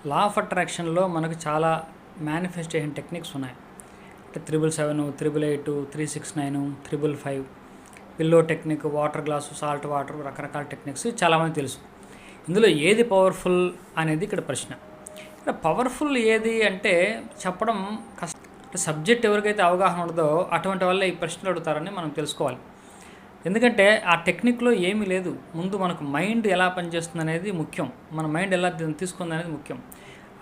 Law of అట్రాక్షన్లో మనకు చాలా manifestation techniques ఉన్నాయి. అంటే 777, 888, 369, 555, pillow technique, water glass, salt water, రకరకాల టెక్నిక్స్ చాలామంది తెలుసు. ఇందులో ఏది పవర్ఫుల్ అనేది ఇక్కడ ప్రశ్న. ఇక్కడ పవర్ఫుల్ ఏది అంటే చెప్పడం కష్టం. సబ్జెక్ట్ ఎవరికైతే అవగాహన ఉండదో అటువంటి వల్ల ఈ ప్రశ్నలు అడుగుతారని మనం తెలుసుకోవాలి. ఎందుకంటే ఆ టెక్నిక్లో ఏమీ లేదు. ముందు మనకు మైండ్ ఎలా పనిచేస్తుంది అనేది ముఖ్యం. మన మైండ్ ఎలా తీసుకుంది అనేది ముఖ్యం.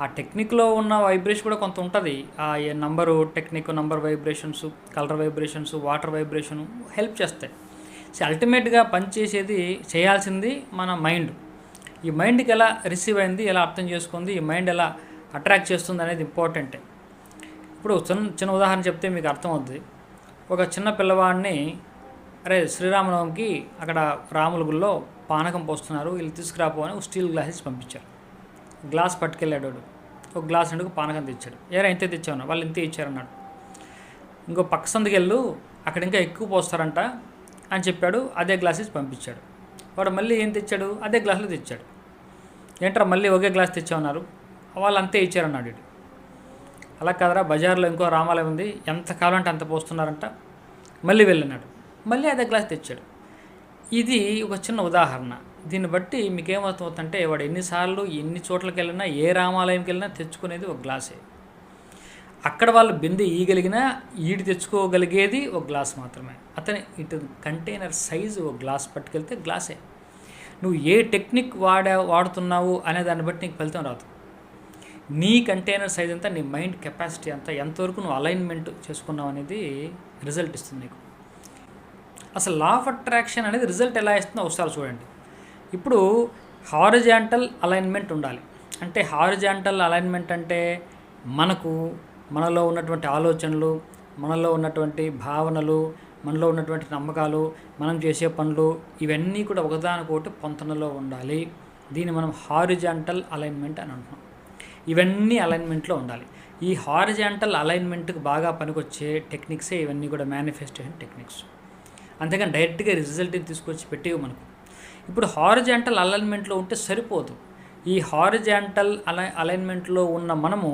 ఆ టెక్నిక్లో ఉన్న వైబ్రేషన్ కూడా కొంత ఉంటుంది. ఆ number technique, number vibrations, colour vibrations, water vibration help చేస్తాయి. సో అల్టిమేట్గా పనిచేసేది చేయాల్సింది మన మైండ్. ఈ మైండ్కి ఎలా రిసీవ్ అయింది, ఎలా అర్థం చేసుకుంది, ఈ మైండ్ ఎలా అట్రాక్ట్ చేస్తుంది అనేది ఇంపార్టెంటే. ఇప్పుడు చిన్న ఉదాహరణ చెప్తే మీకు అర్థమవుతుంది. ఒక చిన్న పిల్లవాడిని అరే శ్రీరామనవమికి అక్కడ రాముల గుళ్ళో పానకం పోస్తున్నారు, వీళ్ళు తీసుకురాపోని ఒక స్టీల్ గ్లాసెస్ పంపించారు. గ్లాస్ పట్టుకెళ్ళాడు. ఒక గ్లాస్ నిండుకు పానకం తెచ్చాడు. ఏరా ఇంతే తెచ్చావు, వాళ్ళు ఇంతే ఇచ్చారన్నాడు. ఇంకో పక్క సందుకు వెళ్ళు, అక్కడ ఇంకా ఎక్కువ పోస్తారంట అని చెప్పాడు. అదే గ్లాసెస్ పంపించాడు. వాడు మళ్ళీ ఏం తెచ్చాడు, అదే గ్లాసులు తెచ్చాడు. ఏంట్రా మళ్ళీ ఒకే గ్లాస్ తెచ్చామన్నారు, వాళ్ళు అంతే ఇచ్చారన్నాడు. అలా కాదరా, బజార్లో ఇంకో రామాలయం ఉంది, ఎంత కావాలంటే అంత పోస్తున్నారంట, మళ్ళీ వెళ్ళినాడు, మళ్ళీ అదే గ్లాస్ తెచ్చాడు. ఇది ఒక చిన్న ఉదాహరణ. దీన్ని బట్టి మీకు ఏమవుతుందంటే వాడు ఎన్నిసార్లు ఎన్ని చోట్లకి వెళ్ళినా, ఏ రామాలయంకి వెళ్ళినా తెచ్చుకునేది ఒక గ్లాసే. అక్కడ వాళ్ళు బిందె ఈగలిగినా ఈడి తెచ్చుకోగలిగేది ఒక గ్లాస్ మాత్రమే. అతని ఇటు కంటైనర్ సైజు ఒక గ్లాస్ పట్టుకెళ్తే గ్లాసే. నువ్వు ఏ టెక్నిక్ వాడుతున్నావు అనే దాన్ని బట్టి నీకు ఫలితం రాదు. నీ కంటైనర్ సైజ్ అంతా, నీ మైండ్ కెపాసిటీ అంతా, ఎంతవరకు నువ్వు అలైన్మెంట్ చేసుకున్నావు అనేది రిజల్ట్ ఇస్తుంది నీకు. అసలు లా ఆఫ్ అట్రాక్షన్ అనేది రిజల్ట్ ఎలా ఇస్తుందో ఒకసారి చూడండి. ఇప్పుడు హారిజాంటల్ అలైన్మెంట్ ఉండాలి. అంటే హారిజాంటల్ అలైన్మెంట్ అంటే మనలో ఉన్నటువంటి ఆలోచనలు, మనలో ఉన్నటువంటి భావనలు, మనలో ఉన్నటువంటి నమ్మకాలు, మనం చేసే పనులు ఇవన్నీ కూడా ఒకదానికొకటి పొంతనలో ఉండాలి. దీన్ని మనం హారిజాంటల్ అలైన్మెంట్ అని అంటున్నాం. ఇవన్నీ అలైన్మెంట్లో ఉండాలి. ఈ హారిజాంటల్ అలైన్మెంట్కి బాగా పనికొచ్చే టెక్నిక్సే ఇవన్నీ కూడా మేనిఫెస్టేషన్ టెక్నిక్స్. అంతేగాని డైరెక్ట్గా రిజల్ట్ని తీసుకొచ్చి పెట్టేవి మనకు. ఇప్పుడు హారిజాంటల్ అలైన్మెంట్లో ఉంటే సరిపోదు. ఈ హారిజాంటల్ అలైన్మెంట్లో ఉన్న మనము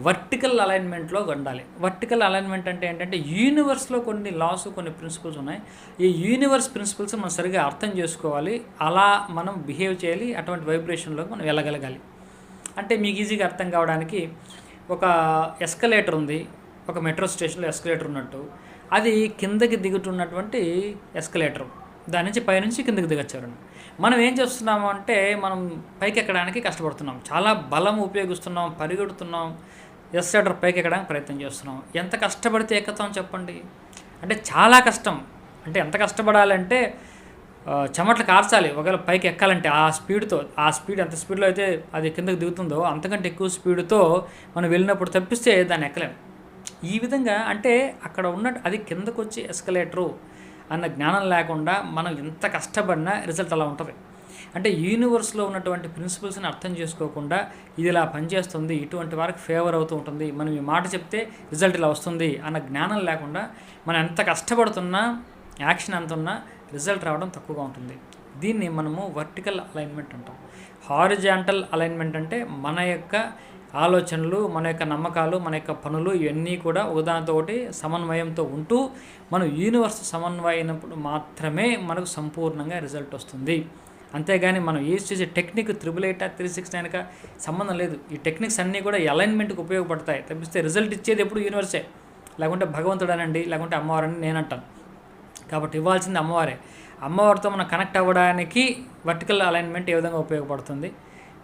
వర్టికల్ అలైన్మెంట్లో ఉండాలి. వర్టికల్ అలైన్మెంట్ అంటే ఏంటంటే యూనివర్స్లో కొన్ని లాస్, కొన్ని ప్రిన్సిపల్స్ ఉన్నాయి. ఈ యూనివర్స్ ప్రిన్సిపల్స్ మనం సరిగ్గా అర్థం చేసుకోవాలి. అలా మనం బిహేవ్ చేయాలి. అటువంటి వైబ్రేషన్లోకి మనం వెళ్ళగలగాలి. అంటే మీకు ఈజీగా అర్థం కావడానికి ఒక ఎస్కలేటర్ ఉంది. ఒక మెట్రో స్టేషన్లో ఎస్కలేటర్ ఉన్నట్టు, అది కిందకి దిగుతున్నటువంటి ఎస్కలేటర్. దాని నుంచి పైనుంచి కిందకి దిగొచ్చారు. మనం ఏం చేస్తున్నాము అంటే మనం పైకి ఎక్కడానికి కష్టపడుతున్నాం, చాలా బలం ఉపయోగిస్తున్నాం, పరిగెడుతున్నాం, ఎస్కలేటర్ పైకి ఎక్కడానికి ప్రయత్నం చేస్తున్నాం. ఎంత కష్టపడితే ఎక్కుతాం చెప్పండి? అంటే చాలా కష్టం. అంటే ఎంత కష్టపడాలంటే చెమటలు కార్చాలి ఒకవేళ పైకి ఎక్కాలంటే. ఆ స్పీడ్ ఎంత స్పీడ్లో అయితే అది కిందకి దిగుతుందో అంతకంటే ఎక్కువ స్పీడ్తో మనం వెళ్ళినప్పుడు తప్పిస్తే దాన్ని ఎక్కలేం. ఈ విధంగా అంటే అక్కడ ఉన్నట్టు అది కిందకు వచ్చి ఎస్కలేటరు అన్న జ్ఞానం లేకుండా మనం ఎంత కష్టపడినా రిజల్ట్ అలా ఉంటుంది. అంటే యూనివర్స్లో ఉన్నటువంటి ప్రిన్సిపల్స్ని అర్థం చేసుకోకుండా ఇది ఇలా పనిచేస్తుంది, ఇటువంటి వారికి ఫేవర్ అవుతూ ఉంటుంది, మనం ఈ మాట చెప్తే రిజల్ట్ ఇలా వస్తుంది అన్న జ్ఞానం లేకుండా మనం ఎంత కష్టపడుతున్నా, యాక్షన్ ఎంత ఉన్నా రిజల్ట్ రావడం తక్కువగా ఉంటుంది. దీన్ని మనము వర్టికల్ అలైన్మెంట్ అంటాం. హారిజాంటల్ అలైన్మెంట్ అంటే మన యొక్క ఆలోచనలు, మన యొక్క నమ్మకాలు, మన యొక్క పనులు ఇవన్నీ కూడా ఒకదానితో ఒకటి సమన్వయంతో ఉంటూ మనం యూనివర్స్ సమన్వయమైనప్పుడు మాత్రమే మనకు సంపూర్ణంగా రిజల్ట్ వస్తుంది. అంతేగాని మనం యూజ్ చేసే టెక్నిక్ 888, 369 సంబంధం లేదు. ఈ టెక్నిక్స్ అన్నీ కూడా అలైన్మెంట్కి ఉపయోగపడతాయి తప్పిస్తే రిజల్ట్ ఇచ్చేది ఎప్పుడు యూనివర్సే. లేకుంటే భగవంతుడనండి, లేకుంటే అమ్మవారని నేను అంటాను. కాబట్టి ఇవ్వాల్సింది అమ్మవారే. అమ్మవారితో మనం కనెక్ట్ అవ్వడానికి వర్టికల్ అలైన్మెంట్ ఏ విధంగా ఉపయోగపడుతుంది,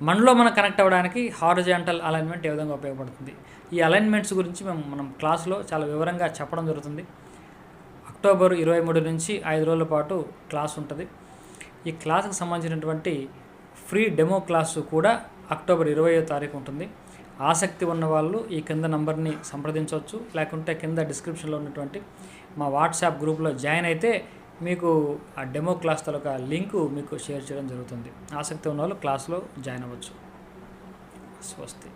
మనలో మనం కనెక్ట్ అవ్వడానికి హారిజాంటల్ అలైన్మెంట్ ఏ విధంగా ఉపయోగపడుతుంది. ఈ అలైన్మెంట్స్ గురించి మనం క్లాస్లో చాలా వివరంగా చెప్పడం జరుగుతుంది. అక్టోబర్ 23 నుంచి 5 రోజుల పాటు క్లాస్ ఉంటుంది. ఈ క్లాస్కి సంబంధించినటువంటి ఫ్రీ డెమో క్లాసు కూడా అక్టోబర్ 20వ తారీఖు ఉంటుంది. ఆసక్తి ఉన్న వాళ్ళు ఈ కింద నంబర్ని సంప్రదించవచ్చు, లేకుంటే కింద డిస్క్రిప్షన్లో ఉన్నటువంటి మా వాట్సాప్ గ్రూప్లో జాయిన్ అయితే మీకు ఆ డెమో క్లాస్ తాలూకా లింకు మీకు షేర్ చేయడం జరుగుతుంది. ఆసక్తి ఉన్న వాళ్ళు క్లాస్లో జాయిన్ అవ్వచ్చు. స్వస్తి.